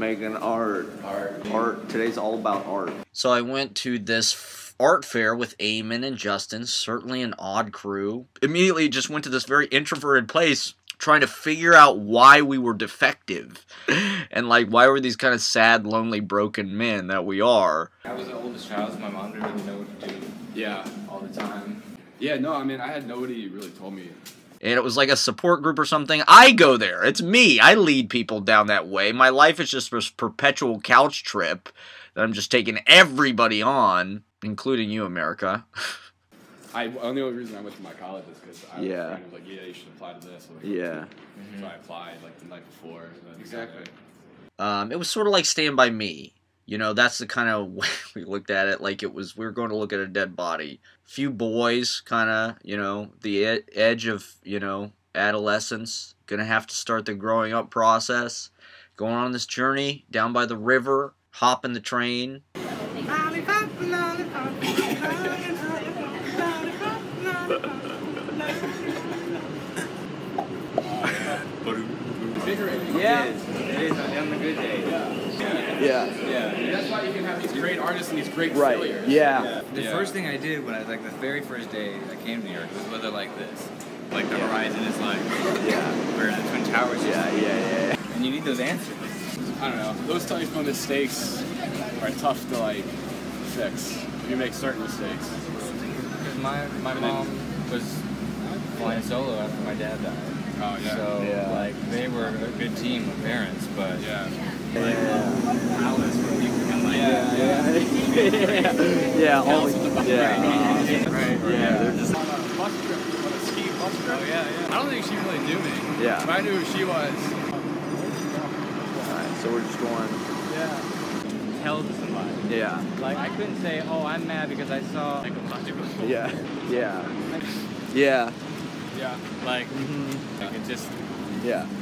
making art. Art. Today's all about art. So I went to this art fair with Eamon and Justin, certainly an odd crew. Immediately just went to this very introverted place trying to figure out why we were defective. And like, why were these kind of sad, lonely, broken men that we are. I was the oldest child, so my mom didn't really know what to do. Yeah. All the time. Yeah, no, I mean, I had nobody really told me. And it was like a support group or something. I go there. It's me. I lead people down that way. My life is just this perpetual couch trip that I'm just taking everybody on, including you, America. Only reason I went to my college is because I was like, yeah, you should apply to this. Like, yeah. So I applied like the night before. Exactly. It was sort of like Stand By Me. You know, that's the kind of way we looked at it. Like it was, we were going to look at a dead body. Few boys, kind of, you know, the edge of, you know, adolescence. Gonna have to start the growing up process. Going on this journey down by the river, hopping the train. Yeah. It is on the good day. Yeah. That's why you can have these great artists and these great failures. Yeah. The first thing I did when I, like the very first day I came to New York was weather like this. Like the horizon is like where the Twin Towers is. Yeah. And you need those answers. I don't know. Those type of mistakes are tough to like fix if you make certain mistakes. Because my mom was flying solo after my dad died. Oh yeah. So like they were a good team of parents, but yeah. Like Alice where you can like They're just on a bus trip, on a ski bus trip. Oh yeah. I don't think she really knew me. Yeah. If I knew who she was. Alright, so we're just going. tell to somebody. Yeah. Like I couldn't say, oh, I'm mad because I saw like a bunch of people. Yeah. Like, like it just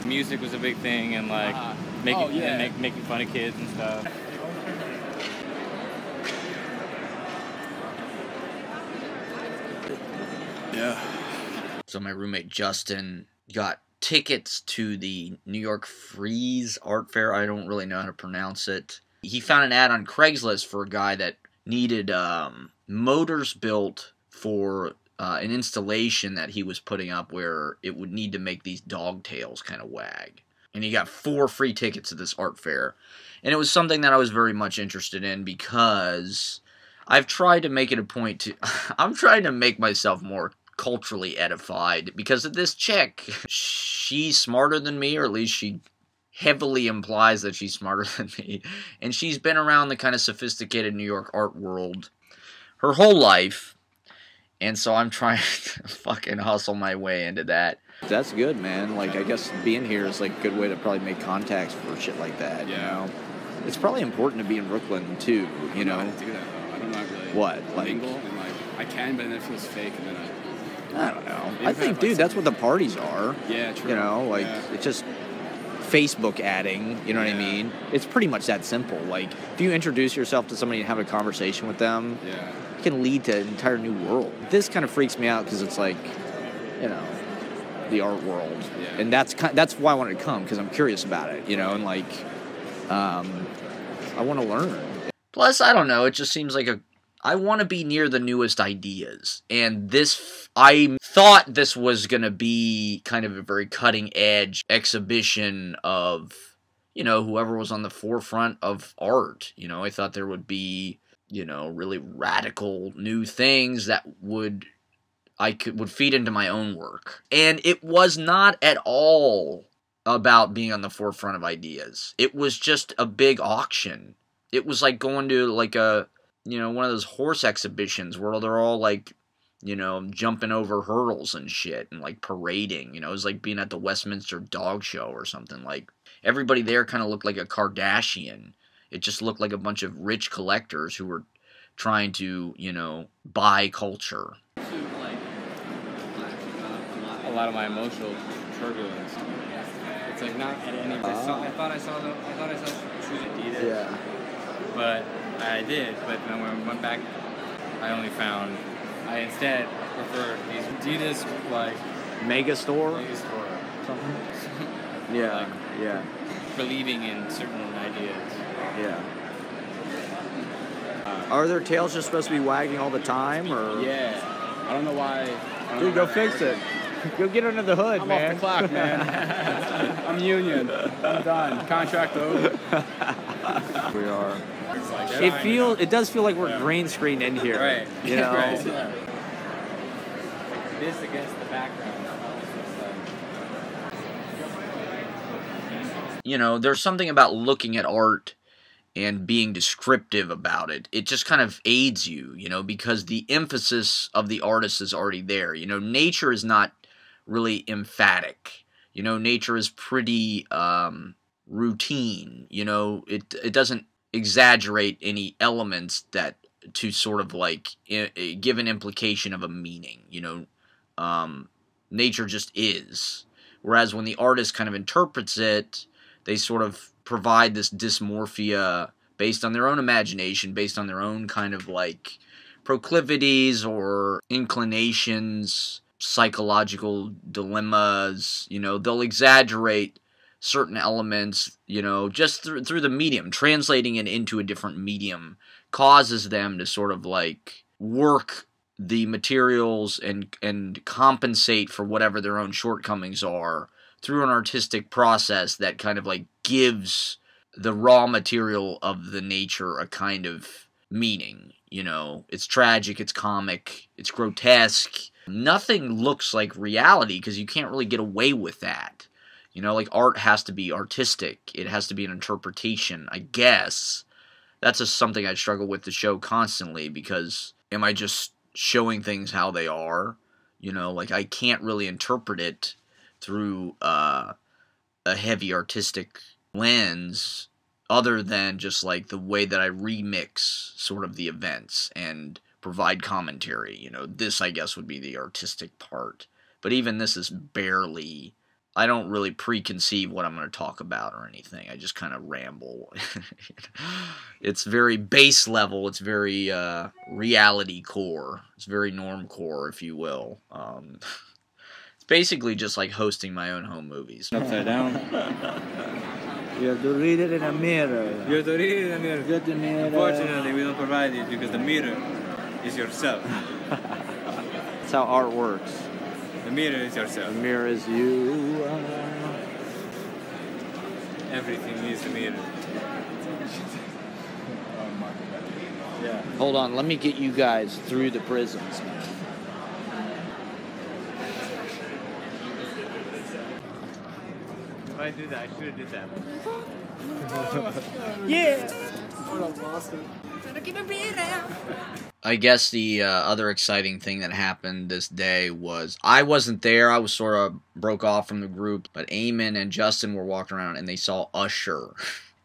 music was a big thing, and like making fun of kids and stuff. Yeah. So my roommate Justin got tickets to the New York Frieze art fair. I don't really know how to pronounce it. He found an ad on Craigslist for a guy that needed motors built for an installation that he was putting up where it would need to make these dog tails kind of wag. And he got 4 free tickets to this art fair. And it was something that I was very much interested in because I've tried to make it a point to... I'm trying to make myself more culturally edified because of this chick. She's smarter than me, or at least she heavily implies that she's smarter than me. And she's been around the kind of sophisticated New York art world her whole life. And so I'm trying to fucking hustle my way into that. That's good, man. Like, I guess being here is like a good way to probably make contacts for shit like that, you know? It's probably important to be in Brooklyn, too, you know? I don't do that, though. I don't know really... What? Like... mingle, and, like, I can, but then it feels fake, and then I don't know. I think, dude, that's what the parties are. Yeah, true. You know, like, it's just Facebook adding, you know what I mean? It's pretty much that simple. Like, if you introduce yourself to somebody and have a conversation with them, it can lead to an entire new world. This kind of freaks me out because it's like, you know, the art world. Yeah. And that's why I wanted to come, because I'm curious about it, you know, and like, I want to learn. Plus, I don't know, it just seems like I want to be near the newest ideas. And I thought this was going to be kind of a very cutting-edge exhibition of, you know, whoever was on the forefront of art. You know, I thought there would be, you know, really radical new things that would feed into my own work. And it was not at all about being on the forefront of ideas. It was just a big auction. It was like going to like a, you know, one of those horse exhibitions where they're all like, you know, jumping over hurdles and shit and like parading. You know, it was like being at the Westminster Dog Show or something. Like everybody there kind of looked like a Kardashian. It just looked like a bunch of rich collectors who were trying to, you know, buy culture. A lot of my emotional turbulence. It's like not at any. I thought I saw shoes Adidas. Yeah. But I did. But then when I went back, I instead preferred these Adidas like Mega store. something. Yeah. Like, yeah. believing in certain ideas. Yeah. Are their tails just supposed to be wagging all the time, or? Yeah. I don't know why. Dude, go fix it. Go get under the hood, I'm man. off the clock, man. I'm union. I'm done. Contract over. We are. Like It does feel like we're green screen in here. Right. You know. Right. This against the background. You know, there's something about looking at art and being descriptive about it. It just kind of aids you, you know, because the emphasis of the artist is already there. You know, nature is not really emphatic. You know, nature is pretty routine. You know, it doesn't exaggerate any elements that to sort of like give an implication of a meaning. You know, nature just is. Whereas when the artist kind of interprets it, they sort of provide this dysmorphia based on their own imagination, based on their own kind of like proclivities or inclinations, psychological dilemmas. You know, they'll exaggerate certain elements, you know, just through the medium. Translating it into a different medium causes them to sort of like work the materials and compensate for whatever their own shortcomings are through an artistic process that kind of like gives the raw material of the nature a kind of meaning. You know, it's tragic, it's comic, it's grotesque. Nothing looks like reality because you can't really get away with that. You know, like art has to be artistic. It has to be an interpretation, I guess. That's just something I struggle with the show constantly because am I just showing things how they are? You know, like I can't really interpret it through a heavy artistic lens other than just like the way that I remix sort of the events and provide commentary. You know, this I guess would be the artistic part. But even this is barely, I don't really preconceive what I'm going to talk about or anything. I just kind of ramble. It's very base level. It's very reality core. It's very norm core, if you will. It's basically just like hosting my own home movies. Upside down. You have to read it in a mirror. You have to read it in a mirror. Get the mirror. Unfortunately, we don't provide it because the mirror is yourself. That's how art works. The mirror is yourself. The mirror is you. Everything is the mirror. Yeah. Hold on, let me get you guys through the prisons. If I do that, I should have did that. Yeah. What up, Boston? I guess the other exciting thing that happened this day was I wasn't there. I was sort of broke off from the group, but Eamon and Justin were walking around and they saw Usher.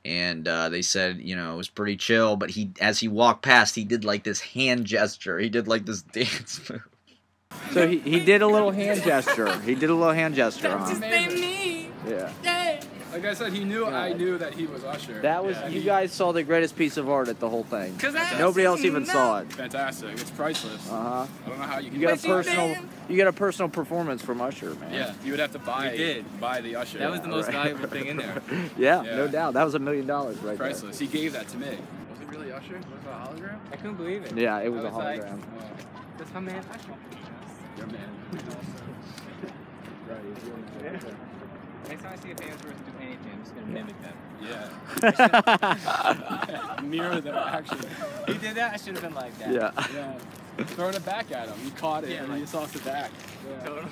And they said, you know, it was pretty chill, but as he walked past, he did like this hand gesture. He did like this dance move. So he did a little hand gesture. He did a little hand gesture. That's his name, me. Yeah. Like I said, he knew I knew that he was Usher. That was you guys saw the greatest piece of art at the whole thing. That's Nobody else even saw it. Fantastic. It's priceless. I don't know how you can You got a personal performance from Usher, man. Yeah, you would have to buy the Usher. That was the most valuable thing in there. Yeah, no doubt. That was $1 million right priceless. He gave that to me. Was it really Usher? Was it a hologram? I couldn't believe it. there. Yeah, it was I a like, hologram. that's my man Usher. Your man. Next time I see a famous person do anything, I'm just gonna mimic them. Yeah. Mirror them, actually. He did that, I should have been like that. Yeah. Yeah. Throwing it back at him. You caught it, Yeah, and like- you tossed it back. Yeah. Totally.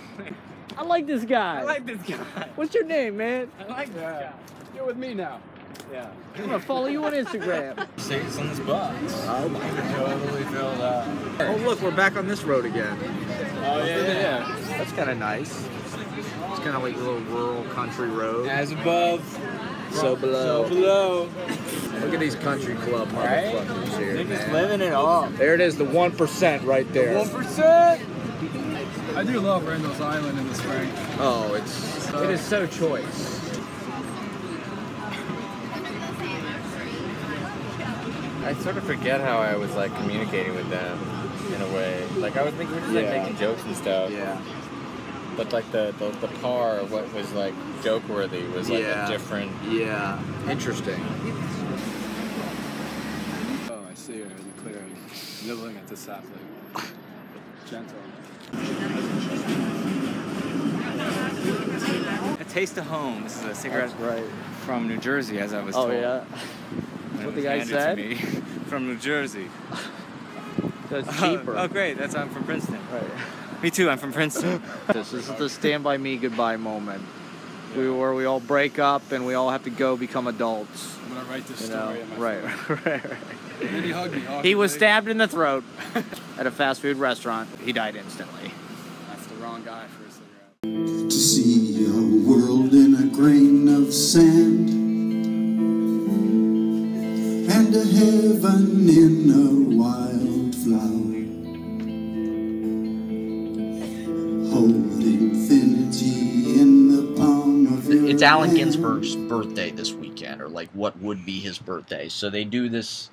I like this guy. I like this guy. What's your name, man? I like this guy. You're with me now. Yeah. I'm gonna follow you on Instagram. States on this box. Oh my Totally filled out. Oh look, we're back on this road again. Oh yeah. That's kind of nice. It's kind of like a little rural country road. As above, So below. so below. Look at these country club motherfuckers here, Niggas man. living it all. There it is, the 1% right there. 1%. I do love Randall's Island in the spring. Oh, it is so choice. I sort of forget how I was like communicating with them in a way. Like I was thinking we're just like Yeah. making jokes and stuff. Yeah. But like the par, what was like joke worthy was like a different. Yeah, interesting. Oh, I see her clearly nibbling at the sapling. Gentle. A Taste of Home. This is a cigarette from New Jersey, as I was told. Oh yeah. What the guy said? To me from New Jersey. That's cheaper. Oh great, I'm from Princeton. Right. Me too. I'm from Princeton. This is the Stand By Me goodbye moment. Where we all break up and we all have to go become adults. I'm gonna write this story. Right. And then he hugged me. He was stabbed in the throat at a fast food restaurant. He died instantly. That's the wrong guy for a cigarette. To see a world in a grain of sand, and a heaven in a wild flower. Hold infinity in the palm of your It's Allen hand. Ginsberg's birthday this weekend, or like what would be his birthday. So they do this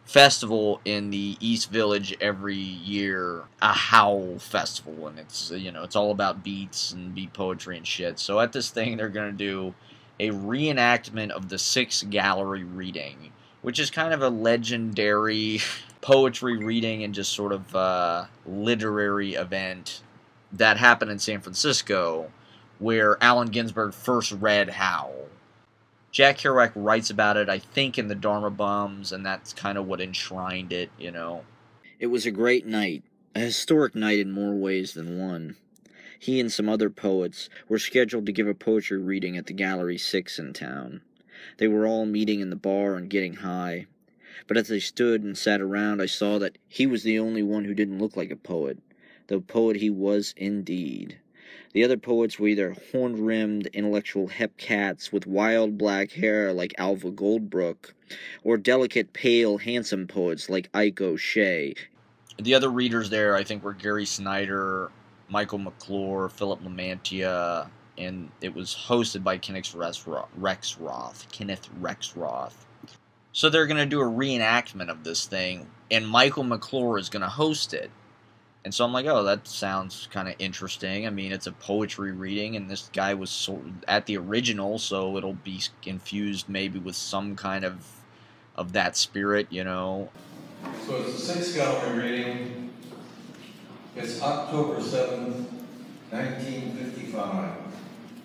festival in the East Village every year, a howl festival, and it's, you know, it's all about beats and beat poetry and shit. So at this thing they're gonna do a reenactment of the 6 gallery reading, which is kind of a legendary poetry reading and just sort of literary event that happened in San Francisco, where Allen Ginsberg first read Howl. Jack Kerouac writes about it, I think, in the Dharma Bums, and that's kind of what enshrined it, you know. It was a great night, a historic night in more ways than one. He and some other poets were scheduled to give a poetry reading at the Gallery 6 in town. They were all meeting in the bar and getting high. But as they stood and sat around, I saw that he was the only one who didn't look like a poet, though poet he was indeed. The other poets were either horn-rimmed, intellectual hep cats with wild black hair like Alva Goldbrook, or delicate, pale, handsome poets like Ike O'Shea. The other readers there, I think, were Gary Snyder, Michael McClure, Philip Lamantia, and it was hosted by Kenneth Rexroth. So they're going to do a reenactment of this thing, and Michael McClure is going to host it. And so I'm like, oh, that sounds kind of interesting. I mean, it's a poetry reading, and this guy was sort of at the original, so it'll be infused maybe with some kind of that spirit, you know. So it's a 6 gallery reading. It's October 7th, 1955.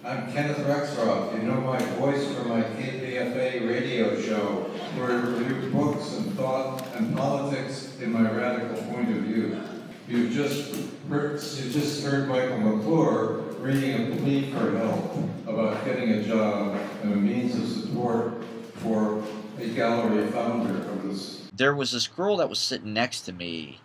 I'm Kenneth Rexroth. You know my voice from my KPFA radio show, where I review books and thought and politics in my radical point of view. You've just heard Michael McClure reading a plea for help about getting a job and a means of support for a gallery founder of this. There was this girl that was sitting next to me.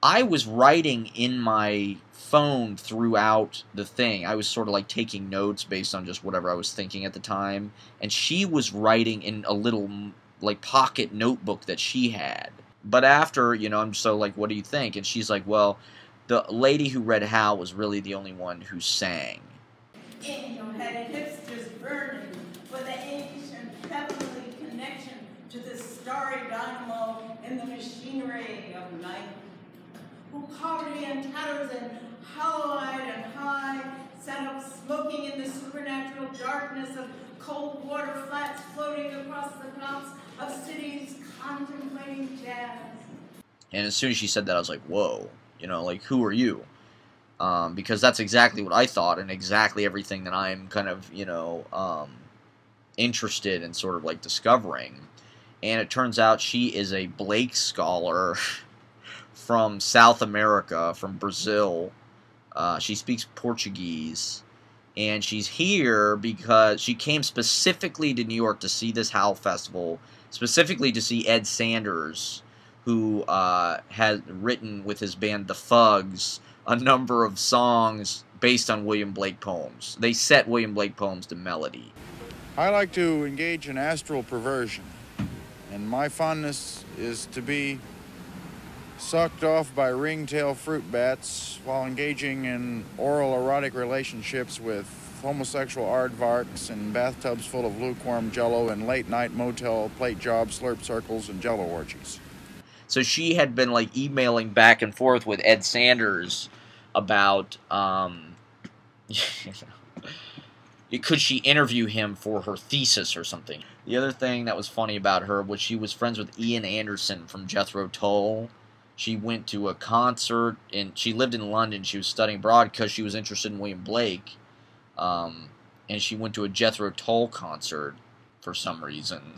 I was writing in my phone throughout the thing. I was sort of like taking notes based on just whatever I was thinking at the time. And she was writing in a little like pocket notebook that she had. But after, you know, I'm so like, what do you think? And she's like, well, the lady who read Howl was really the only one who sang. Angel-headed hipsters burning with the ancient heavenly connection to the starry dynamo in the machinery of night. Who poverty and tatters and hollow-eyed and high sat up smoking in the supernatural darkness of cold water flats floating across the tops of cities contemplating jazz. And as soon as she said that, I was like, whoa, you know, like, who are you? Because that's exactly what I thought, and exactly everything that I'm kind of, you know, interested in sort of like discovering. And it turns out she is a Blake scholar from South America, from Brazil. She speaks Portuguese. And she's here because she came specifically to New York to see this Howl Festival, specifically to see Ed Sanders, who has written with his band The Fugs a number of songs based on William Blake poems. They set William Blake poems to melody. I like to engage in astral perversion, and my fondness is to be sucked off by ringtail fruit bats while engaging in oral erotic relationships with homosexual aardvarks in bathtubs full of lukewarm jello and late-night motel plate jobs, slurp circles, and jello orgies. So she had been like emailing back and forth with Ed Sanders about Could she interview him for her thesis or something? The other thing that was funny about her was she was friends with Ian Anderson from Jethro Tull. She went to a concert, and she lived in London. She was studying abroad because she was interested in William Blake. And she went to a Jethro Tull concert for some reason.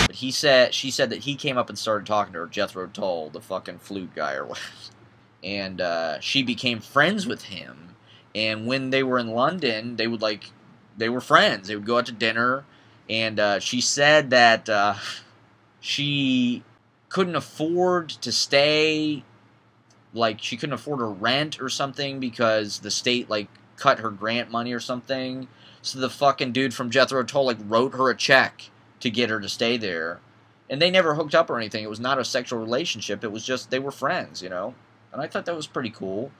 But she said that he came up and started talking to her, Jethro Tull, the fucking flute guy or whatever. And she became friends with him. And when they were in London, they were friends. They would go out to dinner. And she said that she couldn't afford to stay, like, she couldn't afford her rent or something because the state, like, cut her grant money or something. So the fucking dude from Jethro Tull, like, wrote her a check to get her to stay there. And they never hooked up or anything. It was not a sexual relationship. It was just, they were friends, you know? And I thought that was pretty cool.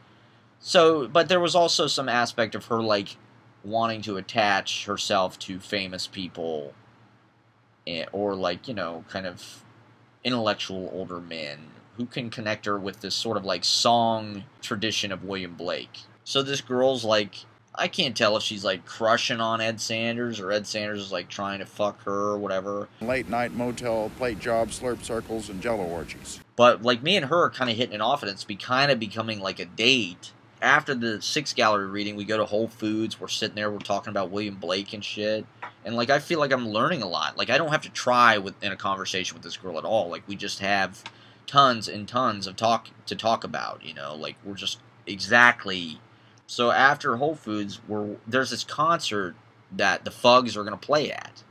So, but there was also some aspect of her, like, wanting to attach herself to famous people. Or, like, you know, kind of intellectual older men who can connect her with this sort of, like, song tradition of William Blake. So this girl's, like, I can't tell if she's, like, crushing on Ed Sanders or Ed Sanders is, like, trying to fuck her or whatever. Late night motel, plate jobs, slurp circles, and jello orgies. But, like, me and her are kind of hitting it off, and it's kind of becoming, like, a date. After the 6 gallery reading, we go to Whole Foods. We're sitting there. We're talking about William Blake and shit. And, like, I feel like I'm learning a lot. Like, I don't have to try in a conversation with this girl at all. Like, we just have tons and tons of to talk about, you know? Like, we're just exactly... So after Whole Foods, there's this concert that the Fugs are going to play at.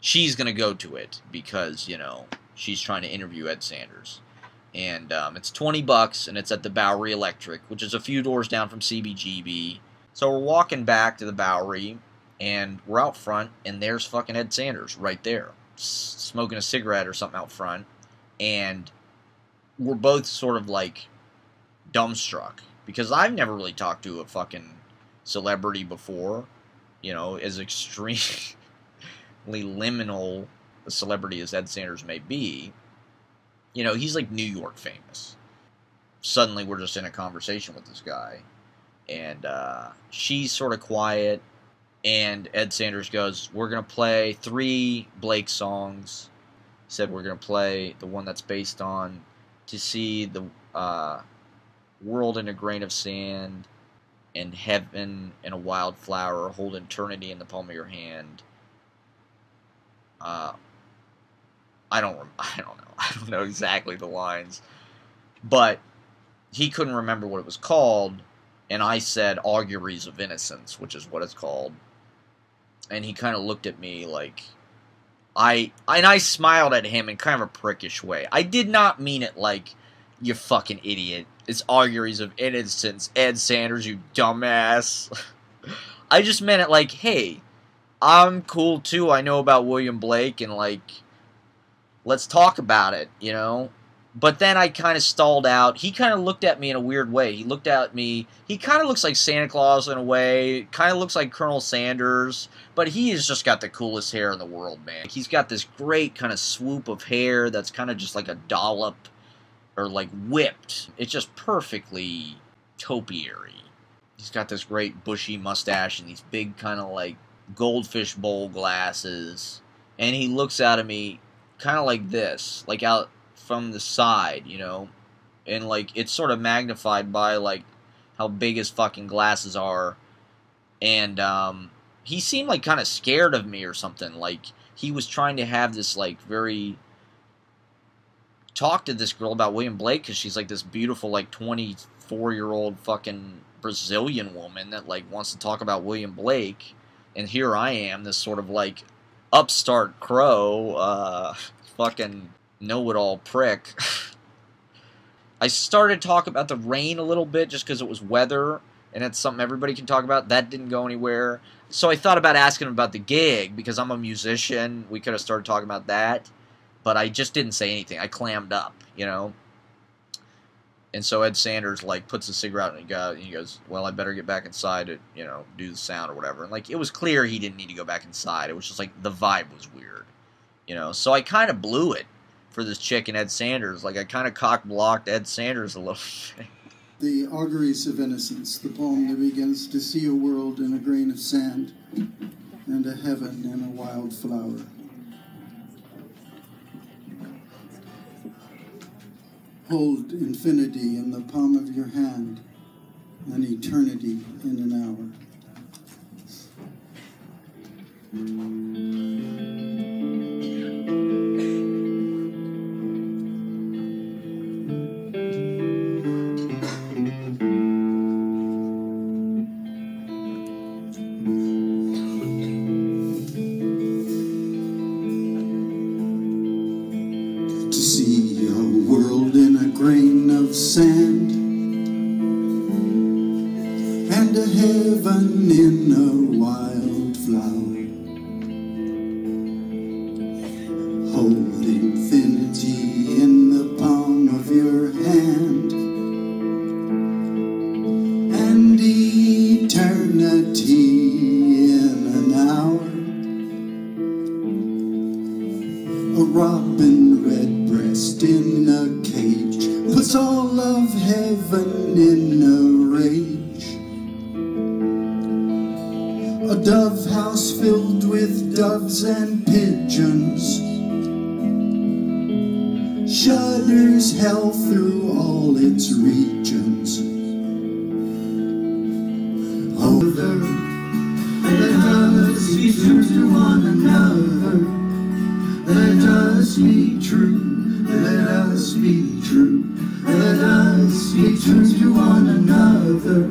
She's going to go to it because, you know, she's trying to interview Ed Sanders. And it's $20, and it's at the Bowery Electric, which is a few doors down from CBGB. So we're walking back to the Bowery, and we're out front, and there's fucking Ed Sanders right there, smoking a cigarette or something out front. And we're both sort of, like, dumbstruck. Because I've never really talked to a fucking celebrity before, you know, as extremely liminal a celebrity as Ed Sanders may be. You know, he's like New York famous. Suddenly we're just in a conversation with this guy. And she's sort of quiet. And Ed Sanders goes, we're going to play 3 Blake songs. He said we're going to play the one that's based on To See the... World in a Grain of Sand, and Heaven in a Wildflower, Hold Eternity in the Palm of Your Hand. I don't know. I don't know exactly the lines, but he couldn't remember what it was called, and I said Auguries of Innocence, which is what it's called. And he kind of looked at me like I smiled at him in kind of a prickish way. I did not mean it like, you fucking idiot. It's Auguries of Innocence, Ed Sanders, you dumbass. I just meant it like, hey, I'm cool too. I know about William Blake, and, like, let's talk about it, you know? But then I kind of stalled out. He kind of looked at me in a weird way. He looked at me. He kind of looks like Santa Claus in a way. Kind of looks like Colonel Sanders. But he has just got the coolest hair in the world, man. He's got this great kind of swoop of hair that's kind of just like a dollop. Or, like, whipped. It's just perfectly topiary. He's got this great bushy mustache and these big kind of, like, goldfish bowl glasses. And he looks out at me kind of like this. Like, out from the side, you know? And, like, it's sort of magnified by, like, how big his fucking glasses are. And, he seemed, like, kind of scared of me or something. Like, he was trying to have this, like, very... talk to this girl about William Blake because she's like this beautiful, like, 24-year-old fucking Brazilian woman that, like, wants to talk about William Blake. And here I am, this sort of, like, upstart crow, fucking know-it-all prick. I started to talk about the rain a little bit just because it was weather, and it's something everybody can talk about. That didn't go anywhere. So I thought about asking him about the gig because I'm a musician. We could have started talking about that. But I just didn't say anything. I clammed up, you know? And so Ed Sanders, like, puts the cigarette and he goes, well, I better get back inside to, you know, do the sound or whatever. And, like, it was clear he didn't need to go back inside. It was just, like, the vibe was weird, you know? So I kind of blew it for this chick and Ed Sanders. Like, I kind of cock-blocked Ed Sanders a little bit. The Auguries of Innocence, the poem that begins to see a world in a grain of sand and a heaven in a wild flower. Hold infinity in the palm of your hand and eternity in an hour. To see a world in a grain of sand and a heaven in a wild flower. Hold infinity in the palm of your hand and eternity in an hour. A robin redbreast in a cage puts all of heaven in a rage. A dove house filled with doves and pigeons shudders hell through all its regions. Over, let us be true to one another. Let us be true, let us be true, let us be true to one another.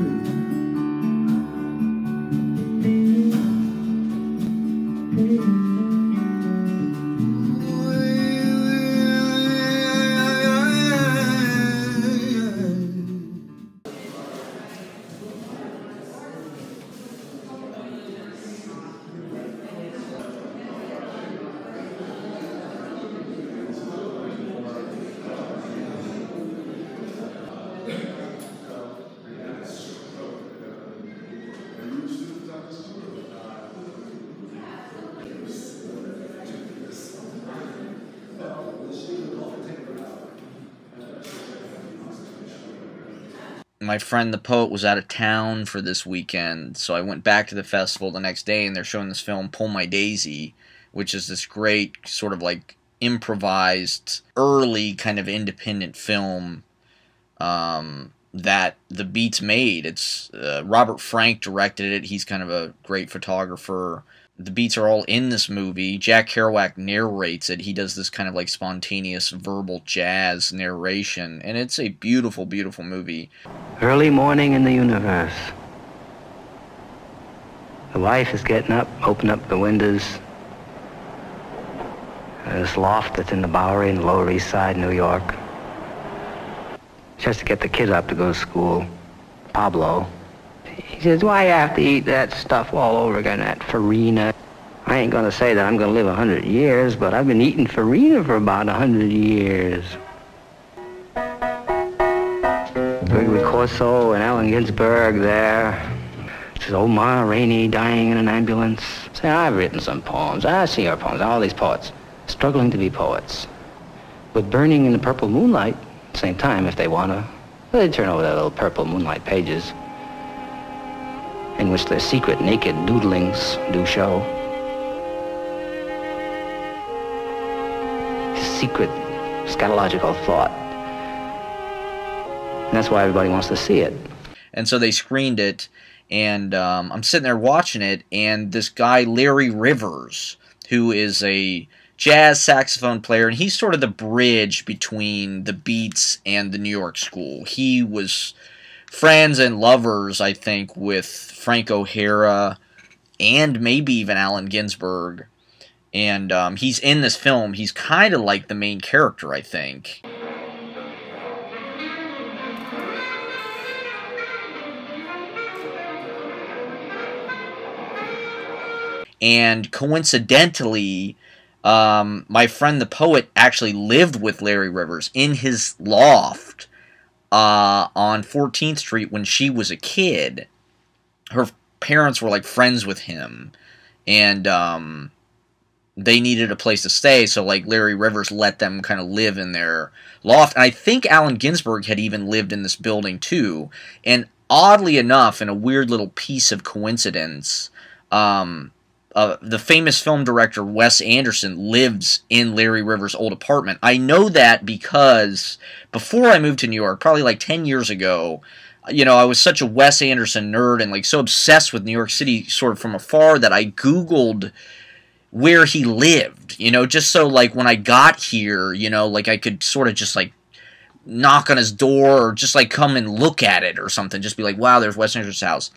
My friend the poet was out of town for this weekend, so I went back to the festival the next day, and they're showing this film, Pull My Daisy, which is this great sort of like improvised, early kind of independent film that the Beats made. It's Robert Frank directed it. He's kind of a great photographer. The Beats are all in this movie. Jack Kerouac narrates it. He does this kind of like spontaneous verbal jazz narration, and it's a beautiful, beautiful movie. Early morning in the universe. The wife is getting up, open up the windows. This loft that's in the Bowery in the Lower East Side, New York. She has to get the kid up to go to school. Pablo. He says, why you have to eat that stuff all over again, that farina? I ain't gonna say that I'm gonna live 100 years, but I've been eating farina for about 100 years. Gregory Corso and Allen Ginsberg there. It says, oh, Ma Rainey dying in an ambulance. Say, I've written some poems. I see our poems, all these poets struggling to be poets. But burning in the purple moonlight, at the same time, if they wanna, they turn over their little purple moonlight pages, in which their secret naked doodlings do show. Secret scatological thought. And that's why everybody wants to see it. And so they screened it, and I'm sitting there watching it, and this guy, Larry Rivers, who is a jazz saxophone player, and he's sort of the bridge between the Beats and the New York School. He was friends and lovers, I think, with Frank O'Hara and maybe even Allen Ginsberg. And he's in this film. He's kind of like the main character, I think. And coincidentally, my friend the poet actually lived with Larry Rivers in his loft on 14th Street when she was a kid. Her parents were like friends with him. And they needed a place to stay, so like Larry Rivers let them kind of live in their loft. And I think Allen Ginsberg had even lived in this building too. And oddly enough, in a weird little piece of coincidence, the famous film director Wes Anderson lives in Larry Rivers' old apartment. I know that because before I moved to New York, probably like 10 years ago, you know, I was such a Wes Anderson nerd and like so obsessed with New York City sort of from afar that I Googled where he lived, you know, just so like when I got here, you know, like I could sort of just like knock on his door or just like come and look at it or something, just be like, wow, there's Wes Anderson's house.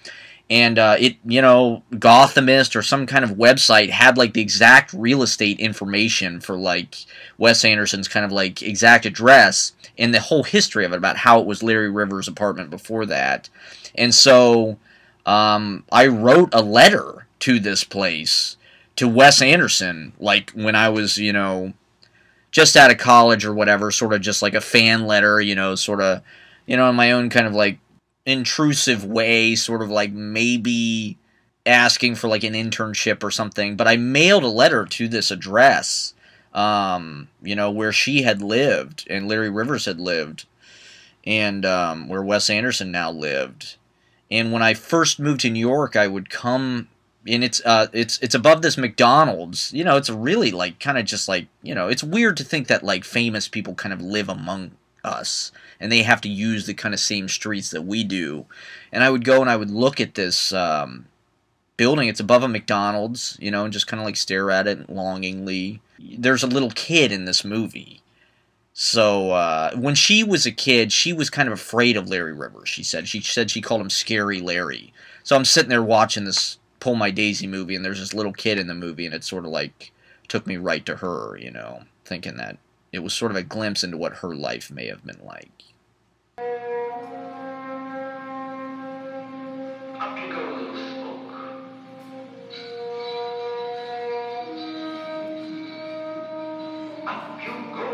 And it, you know, Gothamist or some kind of website had like the exact real estate information for like Wes Anderson's kind of like exact address and the whole history of it, about how it was Larry Rivers' apartment before that. And so I wrote a letter to this place, to Wes Anderson, like when I was, you know, just out of college or whatever, sort of just like a fan letter, you know, sort of, you know, in my own kind of like intrusive way, sort of like maybe asking for like an internship or something. But I mailed a letter to this address, you know, where she had lived and Larry Rivers had lived, and where Wes Anderson now lived. And when I first moved to New York, I would come, and it's above this McDonald's. You know, it's really like kind of just like, you know, it's weird to think that like famous people kind of live among us and they have to use the kind of same streets that we do. And I would go and I would look at this building. It's above a McDonald's, you know, and just kind of like stare at it longingly. There's a little kid in this movie. So when she was a kid, she was kind of afraid of Larry Rivers, she said. She said she called him Scary Larry. So I'm sitting there watching this Pull My Daisy movie, and there's this little kid in the movie, and it sort of like took me right to her, you know, thinking that it was sort of a glimpse into what her life may have been like. Up you go.